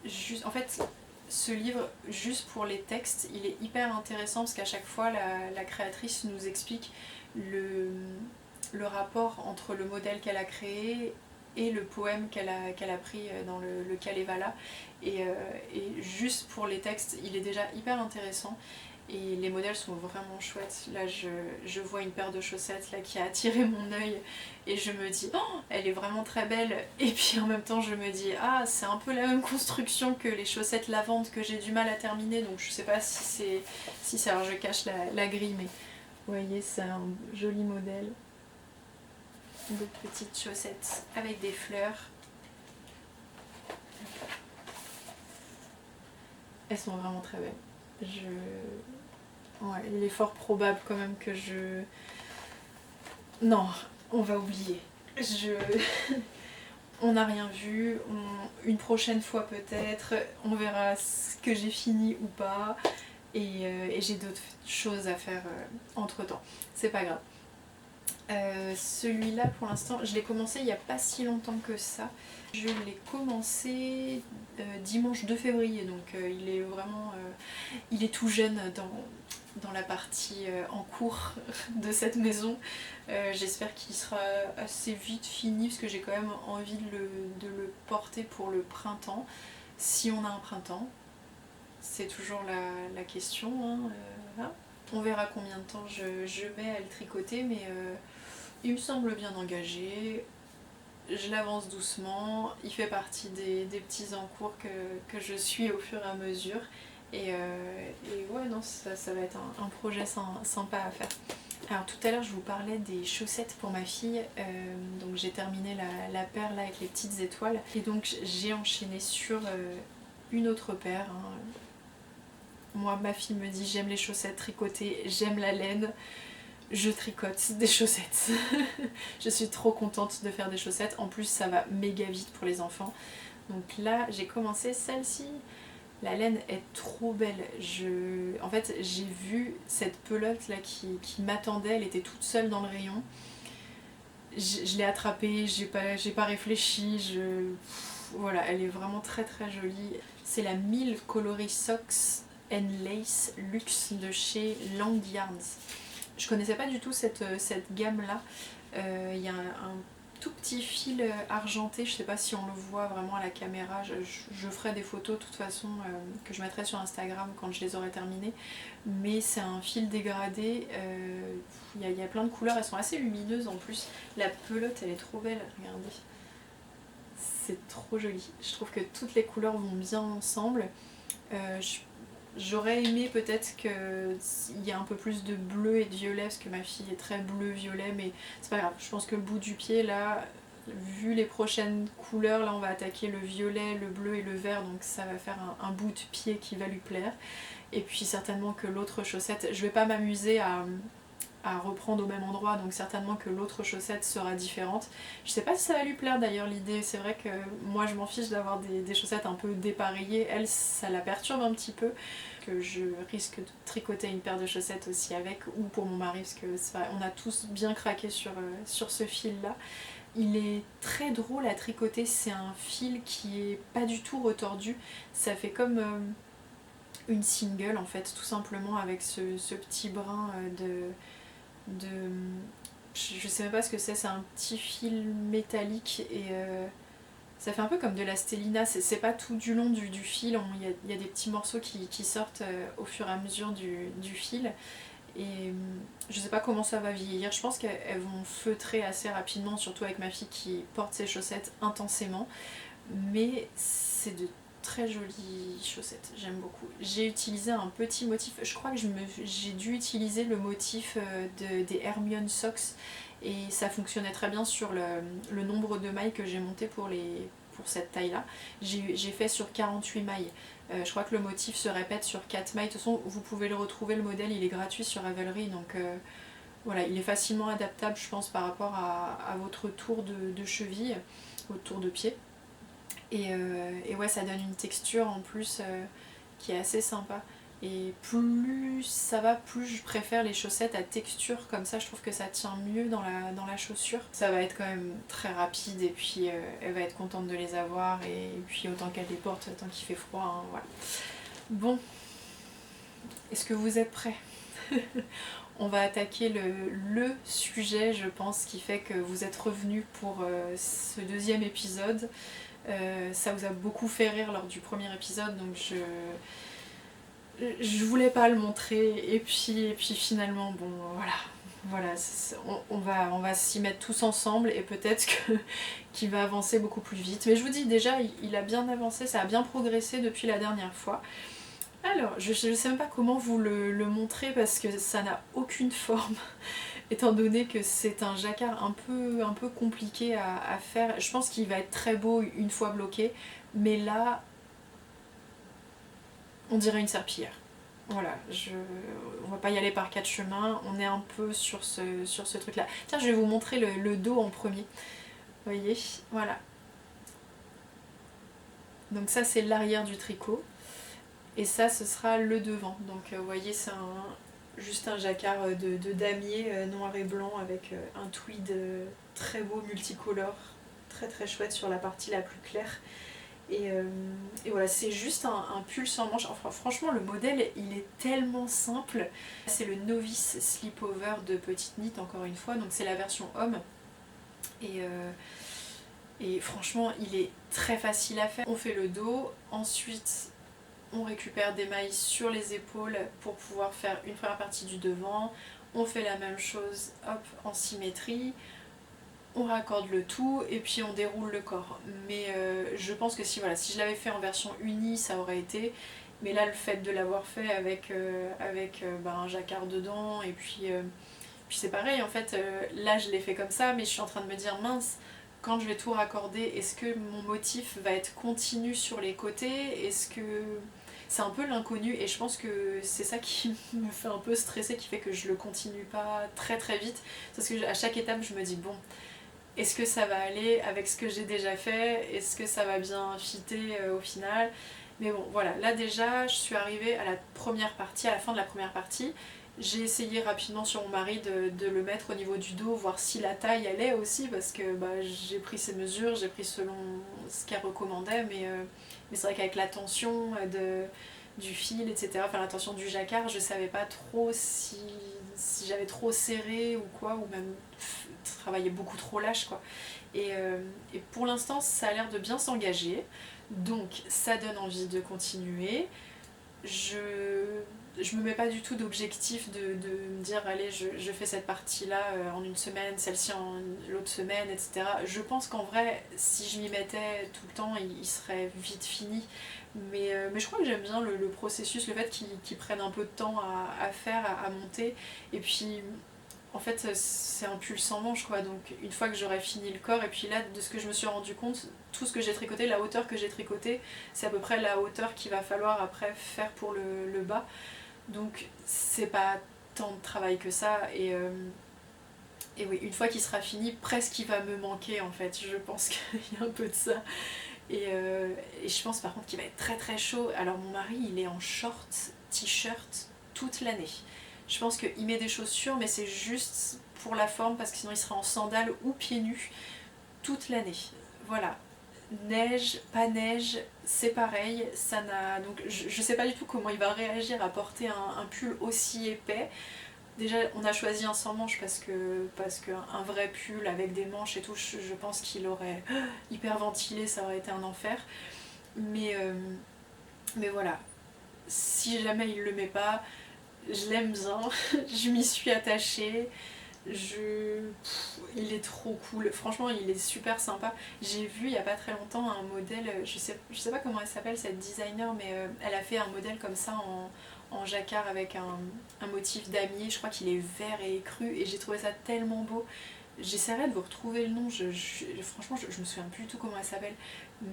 juste, en fait, ce livre, juste pour les textes, il est hyper intéressant parce qu'à chaque fois, la créatrice nous explique le rapport entre le modèle qu'elle a créé et le poème qu'elle a pris dans le Kalevala. Et juste pour les textes, il est déjà hyper intéressant. Et les modèles sont vraiment chouettes. Là, je vois une paire de chaussettes là, qui a attiré mon œil et je me dis, oh, elle est vraiment très belle. Et puis en même temps, je me dis, ah, c'est un peu la même construction que les chaussettes lavande que j'ai du mal à terminer. Donc je sais pas si c'est alors je cache la grille, mais vous voyez, c'est un joli modèle. De petites chaussettes avec des fleurs. Elles sont vraiment très belles. Ouais, il est fort probable quand même que je... Non, on va oublier. On n'a rien vu. Une prochaine fois peut-être. On verra ce que j'ai fini ou pas. Et j'ai d'autres choses à faire entre temps. C'est pas grave. Celui-là pour l'instant, je l'ai commencé il n'y a pas si longtemps que ça. Je l'ai commencé dimanche 2 février, donc il est vraiment il est tout jeune dans la partie en cours de cette maison. J'espère qu'il sera assez vite fini parce que j'ai quand même envie de le porter pour le printemps, si on a un printemps. C'est toujours la question, hein, voilà. On verra combien de temps je mets à le tricoter, mais il me semble bien engagé. Je l'avance doucement. Il fait partie des petits encours que je suis au fur et à mesure. Et ouais, non, ça va être un projet sympa à faire. Alors tout à l'heure, je vous parlais des chaussettes pour ma fille. Donc j'ai terminé la paire là avec les petites étoiles. Et donc j'ai enchaîné sur une autre paire, hein. Moi, ma fille me dit j'aime les chaussettes tricotées, j'aime la laine, je tricote des chaussettes. Je suis trop contente de faire des chaussettes, en plus ça va méga vite pour les enfants. Donc là, j'ai commencé celle-ci. La laine est trop belle. En fait, j'ai vu cette pelote là qui m'attendait, elle était toute seule dans le rayon. Je l'ai attrapée, j'ai pas réfléchi, voilà, elle est vraiment très très jolie. C'est la 1000 Coloris Socks and Lace Luxe de chez Lang Yarns. Je connaissais pas du tout cette gamme là. Il y a un tout petit fil argenté, je sais pas si on le voit vraiment à la caméra, je ferai des photos de toute façon que je mettrai sur Instagram quand je les aurai terminées, mais c'est un fil dégradé, il y a plein de couleurs, elles sont assez lumineuses en plus, la pelote elle est trop belle, regardez, c'est trop joli, je trouve que toutes les couleurs vont bien ensemble. J'aurais aimé peut-être qu'il y ait un peu plus de bleu et de violet parce que ma fille est très bleu-violet, mais c'est pas grave. Je pense que le bout du pied là, vu les prochaines couleurs, là on va attaquer le violet, le bleu et le vert, donc ça va faire un bout de pied qui va lui plaire. Et puis certainement que l'autre chaussette, je vais pas m'amuser à à reprendre au même endroit, donc certainement que l'autre chaussette sera différente. Je sais pas si ça va lui plaire d'ailleurs l'idée, c'est vrai que moi je m'en fiche d'avoir des chaussettes un peu dépareillées, elle ça la perturbe un petit peu, que je risque de tricoter une paire de chaussettes aussi avec, ou pour mon mari, parce que on a tous bien craqué sur ce fil là. Il est très drôle à tricoter, c'est un fil qui est pas du tout retordu, ça fait comme une single en fait, tout simplement avec ce petit brin de... Je sais même pas ce que c'est un petit fil métallique et ça fait un peu comme de la stélina, c'est pas tout du long du fil, il y a des petits morceaux qui sortent au fur et à mesure du fil. Et je sais pas comment ça va vieillir, je pense qu'elles vont feutrer assez rapidement, surtout avec ma fille qui porte ses chaussettes intensément. Mais c'est de très jolies chaussettes, j'aime beaucoup. J'ai utilisé un petit motif, je crois que j'ai dû utiliser le motif des Hermione Socks et ça fonctionnait très bien sur le nombre de mailles que j'ai monté pour cette taille là. J'ai fait sur 48 mailles. Je crois que le motif se répète sur 4 mailles. De toute façon, vous pouvez le retrouver, le modèle, il est gratuit sur Ravelry, donc voilà, il est facilement adaptable, je pense, par rapport à votre tour de cheville, votre tour de pied. Et ouais, ça donne une texture en plus qui est assez sympa. Et plus ça va, plus je préfère les chaussettes à texture comme ça, je trouve que ça tient mieux dans la chaussure. Ça va être quand même très rapide et puis elle va être contente de les avoir et puis autant qu'elle les porte, tant qu'il fait froid, hein, voilà. Bon, est-ce que vous êtes prêts? On va attaquer le sujet, je pense, qui fait que vous êtes revenus pour ce deuxième épisode. Ça vous a beaucoup fait rire lors du premier épisode, donc je voulais pas le montrer, et puis finalement, bon, voilà, on va s'y mettre tous ensemble, et peut-être qu'il va avancer beaucoup plus vite. Mais je vous dis, déjà, il a bien avancé, ça a bien progressé depuis la dernière fois. Alors, je sais même pas comment vous le montrer, parce que ça n'a aucune forme. Étant donné que c'est un jacquard un peu compliqué à faire, je pense qu'il va être très beau une fois bloqué, mais là, on dirait une serpillière. Voilà, on va pas y aller par quatre chemins, on est un peu sur ce truc-là. Tiens, je vais vous montrer le dos en premier. Vous voyez, voilà. Donc ça, c'est l'arrière du tricot, et ça, ce sera le devant. Donc vous voyez, c'est juste un jacquard de damier noir et blanc avec un tweed très beau multicolore, très très chouette sur la partie la plus claire. Et voilà, c'est juste un pull sans manches. Enfin, franchement, le modèle, il est tellement simple. C'est le Novice Slipover de Petite Knit, encore une fois, donc c'est la version homme. Et franchement, il est très facile à faire. On fait le dos, ensuite on récupère des mailles sur les épaules pour pouvoir faire une première partie du devant, on fait la même chose, hop, en symétrie, on raccorde le tout et puis on déroule le corps. Mais je pense que si je l'avais fait en version unie, ça aurait été, mais là le fait de l'avoir fait avec un jacquard dedans, et puis c'est pareil en fait, là je l'ai fait comme ça, mais je suis en train de me dire mince, quand je vais tout raccorder, est-ce que mon motif va être continu sur les côtés? Est-ce que... C'est un peu l'inconnu, et je pense que c'est ça qui me fait un peu stresser, qui fait que je le continue pas très très vite. Parce que à chaque étape, je me dis bon, est-ce que ça va aller avec ce que j'ai déjà fait? Est-ce que ça va bien fitter au final? Mais bon, voilà, là déjà, je suis arrivée à la première partie, à la fin de la première partie. J'ai essayé rapidement sur mon mari de le mettre au niveau du dos, voir si la taille allait aussi, parce que j'ai pris ses mesures, j'ai pris selon ce qu'elle recommandait, mais c'est vrai qu'avec la tension du fil, etc., enfin la tension du jacquard, je savais pas trop si j'avais trop serré ou quoi, ou même travailler beaucoup trop lâche, quoi. Et pour l'instant, ça a l'air de bien s'engager, donc ça donne envie de continuer. Je me mets pas du tout d'objectif de me dire allez je fais cette partie là en une semaine, celle-ci en l'autre semaine, etc. Je pense qu'en vrai si je m'y mettais tout le temps il serait vite fini, mais je crois que j'aime bien le processus, le fait qu'il prenne un peu de temps à faire, à monter, et puis en fait c'est un pull sans manche quoi, donc une fois que j'aurai fini le corps, et puis là de ce que je me suis rendu compte, tout ce que j'ai tricoté, la hauteur que j'ai tricoté, c'est à peu près la hauteur qu'il va falloir après faire pour le bas, donc c'est pas tant de travail que ça. Et oui, une fois qu'il sera fini, presque il va me manquer en fait. Je pense qu'il y a un peu de ça. Et je pense par contre qu'il va être très très chaud. Alors mon mari, il est en short, t-shirt toute l'année. Je pense qu'il met des chaussures, mais c'est juste pour la forme, parce que sinon il sera en sandales ou pieds nus toute l'année. Voilà. Neige, pas neige, c'est pareil. Donc je sais pas du tout comment il va réagir à porter un pull aussi épais. Déjà, on a choisi un sans manches parce qu'un vrai pull avec des manches et tout, je pense qu'il aurait hyper ventilé, ça aurait été un enfer. Mais, euh, mais voilà, si jamais il le met pas, je l'aime bien, je m'y suis attachée. Il est trop cool, franchement il est super sympa. J'ai vu il y a pas très longtemps un modèle, je sais pas comment elle s'appelle cette designer, mais elle a fait un modèle comme ça en jacquard avec un motif damier, je crois qu'il est vert et écru, et j'ai trouvé ça tellement beau. J'essaierai de vous retrouver le nom, franchement je me souviens plus du tout comment elle s'appelle,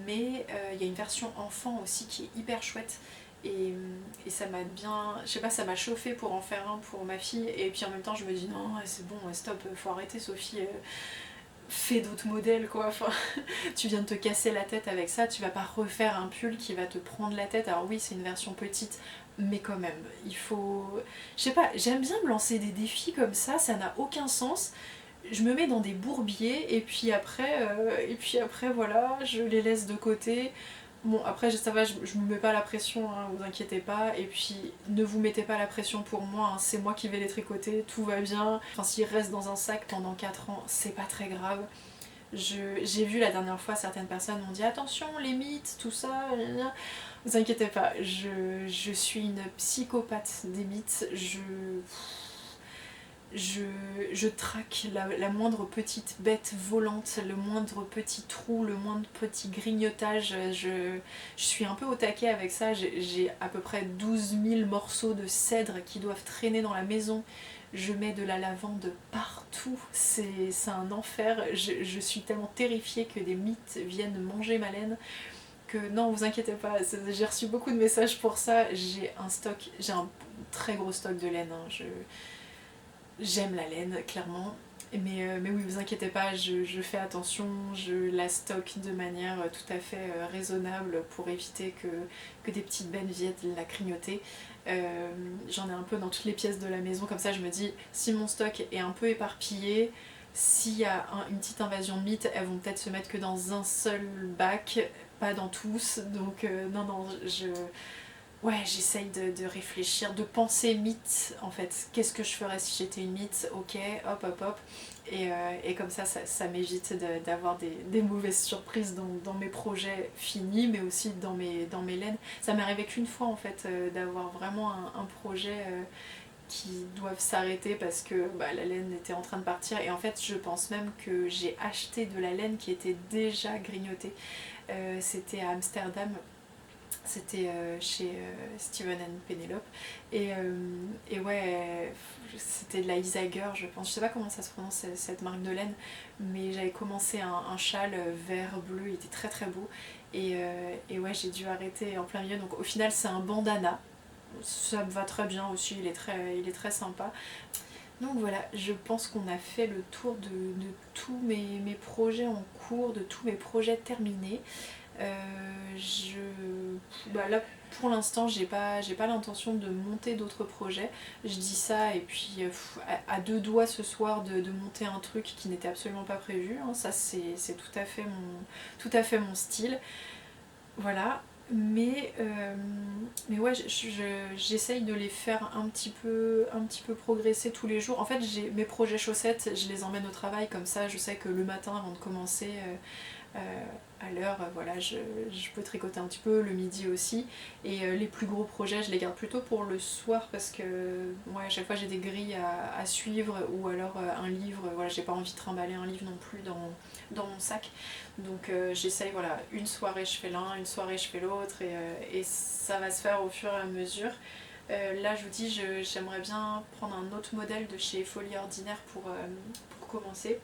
mais il y a une version enfant aussi qui est hyper chouette. Et ça m'a bien, je sais pas, ça m'a chauffé pour en faire un pour ma fille, et puis en même temps je me dis non c'est bon, stop, faut arrêter Sophie, fais d'autres modèles quoi, enfin, tu viens de te casser la tête avec ça, tu vas pas refaire un pull qui va te prendre la tête. Alors oui c'est une version petite, mais quand même, il faut, je sais pas, j'aime bien me lancer des défis comme ça n'a aucun sens. Je me mets dans des bourbiers et puis après voilà, je les laisse de côté. Bon après ça va, je me mets pas la pression, hein, vous inquiétez pas, et puis ne vous mettez pas la pression pour moi, hein, c'est moi qui vais les tricoter, tout va bien. Enfin s'ils restent dans un sac pendant 4 ans, c'est pas très grave. J'ai vu la dernière fois certaines personnes m'ont dit attention les mythes, tout ça, gna gna. Vous inquiétez pas, je suis une psychopathe des mythes, je traque la moindre petite bête volante, le moindre petit trou, le moindre petit grignotage. Je suis un peu au taquet avec ça. J'ai à peu près 12 000 morceaux de cèdre qui doivent traîner dans la maison. Je mets de la lavande partout. C'est un enfer. Je suis tellement terrifiée que des mythes viennent manger ma laine que non, vous inquiétez pas. J'ai reçu beaucoup de messages pour ça. J'ai un très gros stock de laine. Hein. J'aime la laine, clairement. Mais oui, vous inquiétez pas, je fais attention, je la stocke de manière tout à fait raisonnable pour éviter que des petites bêtes viennent la grignoter. J'en ai un peu dans toutes les pièces de la maison, comme ça je me dis, si mon stock est un peu éparpillé, s'il y a une petite invasion de mythes, elles vont peut-être se mettre que dans un seul bac, pas dans tous. Donc non, ouais, j'essaye de réfléchir, de penser mythe en fait. Qu'est-ce que je ferais si j'étais une mythe? Ok, hop hop hop. Et comme ça m'évite d'avoir des mauvaises surprises dans mes projets finis, mais aussi dans mes laines. Ça m'est arrivé qu'une fois en fait, d'avoir vraiment un projet qui doivent s'arrêter parce que bah, la laine était en train de partir. Et en fait, je pense même que j'ai acheté de la laine qui était déjà grignotée. C'était à Amsterdam. C'était chez Steven and Penelope. Et ouais, c'était de la Isager, je pense. Je sais pas comment ça se prononce cette marque de laine, mais j'avais commencé un châle vert bleu, il était très très beau. Et ouais, j'ai dû arrêter en plein milieu. Donc au final, c'est un bandana. Ça me va très bien aussi, il est très sympa. Donc voilà, je pense qu'on a fait le tour de tous mes projets en cours, de tous mes projets terminés. Là pour l'instant j'ai pas l'intention de monter d'autres projets. Je dis ça et puis à deux doigts ce soir de monter un truc qui n'était absolument pas prévu. Hein. Ça c'est tout à fait mon style. Voilà. Mais ouais, j'essaye de les faire un petit peu progresser tous les jours. En fait, j'ai mes projets chaussettes, je les emmène au travail comme ça. Je sais que le matin, avant de commencer à l'heure, voilà, je peux tricoter un petit peu, le midi aussi. Et les plus gros projets, je les garde plutôt pour le soir parce que ouais, à chaque fois j'ai des grilles à suivre ou alors un livre. Voilà, j'ai pas envie de trimballer un livre non plus dans mon sac. Donc j'essaye, voilà, une soirée je fais l'un, une soirée je fais l'autre et ça va se faire au fur et à mesure. Là je vous dis, j'aimerais bien prendre un autre modèle de chez Folie Ordinaire pour commencer.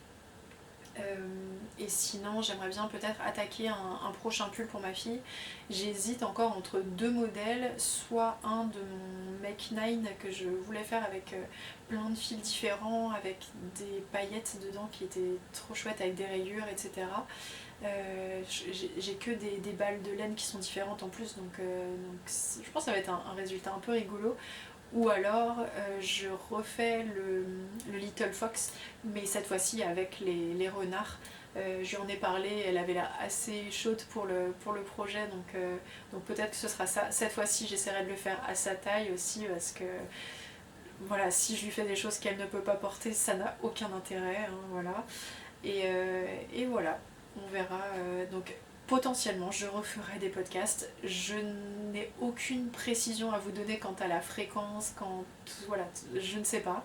Et sinon j'aimerais bien peut-être attaquer un prochain pull pour ma fille. J'hésite encore entre deux modèles, soit un de mon Make 9 que je voulais faire avec plein de fils différents, avec des paillettes dedans qui étaient trop chouettes avec des rayures, etc. J'ai que des balles de laine qui sont différentes en plus, donc je pense que ça va être un résultat un peu rigolo. Ou alors je refais le Little Fox, mais cette fois-ci avec les renards. Je lui en ai parlé, elle avait l'air assez chaude pour le projet, donc peut-être que ce sera ça. Cette fois-ci j'essaierai de le faire à sa taille aussi, parce que voilà, si je lui fais des choses qu'elle ne peut pas porter, ça n'a aucun intérêt, hein, voilà. Et voilà, on verra. Donc potentiellement, je referai des podcasts. Je n'ai aucune précision à vous donner quant à la fréquence, voilà, je ne sais pas.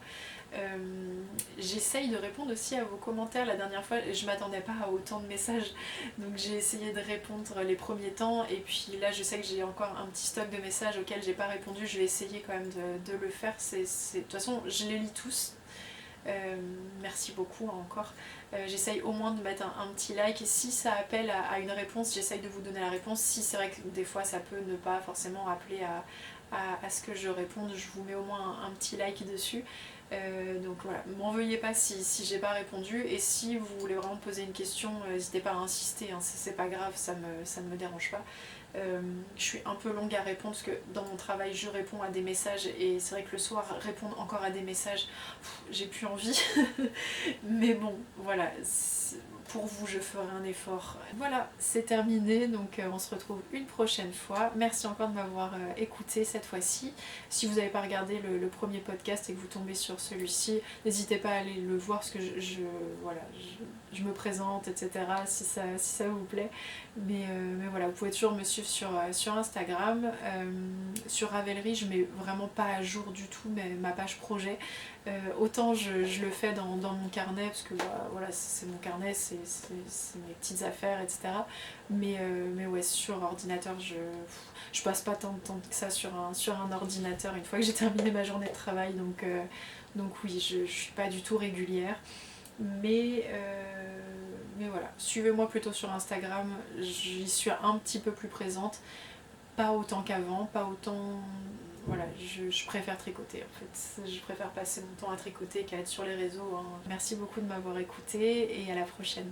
J'essaye de répondre aussi à vos commentaires. La dernière fois, je m'attendais pas à autant de messages, donc j'ai essayé de répondre les premiers temps. Et puis là, je sais que j'ai encore un petit stock de messages auxquels j'ai pas répondu. Je vais essayer quand même de le faire. De toute façon, je les lis tous. Merci beaucoup encore. J'essaye au moins de mettre un petit like, et si ça appelle à une réponse, j'essaye de vous donner la réponse. Si c'est vrai que des fois ça peut ne pas forcément appeler à ce que je réponde, je vous mets au moins un petit like dessus. Donc voilà, m'en veuillez pas si j'ai pas répondu, et si vous voulez vraiment poser une question, n'hésitez pas à insister, hein, c'est pas grave, ça ne me dérange pas. Je suis un peu longue à répondre parce que dans mon travail je réponds à des messages, et c'est vrai que le soir répondre encore à des messages, j'ai plus envie. Mais bon, voilà, pour vous je ferai un effort. Voilà, c'est terminé, donc on se retrouve une prochaine fois. Merci encore de m'avoir écouté cette fois-ci. Si vous n'avez pas regardé le premier podcast et que vous tombez sur celui-ci, n'hésitez pas à aller le voir, parce que voilà, je me présente, etc. si ça vous plaît. Mais voilà, vous pouvez toujours me suivre sur Instagram. Sur Ravelry, je mets vraiment pas à jour du tout ma page projet. Autant je le fais dans mon carnet, parce que voilà, c'est mon carnet, c'est mes petites affaires, etc. Mais ouais, sur ordinateur, je passe pas tant de temps que ça sur un ordinateur une fois que j'ai terminé ma journée de travail. Donc oui, je suis pas du tout régulière. Mais voilà, suivez-moi plutôt sur Instagram, j'y suis un petit peu plus présente, pas autant qu'avant, pas autant. Voilà, je préfère tricoter en fait, je préfère passer mon temps à tricoter qu'à être sur les réseaux, hein. Merci beaucoup de m'avoir écouté, et à la prochaine.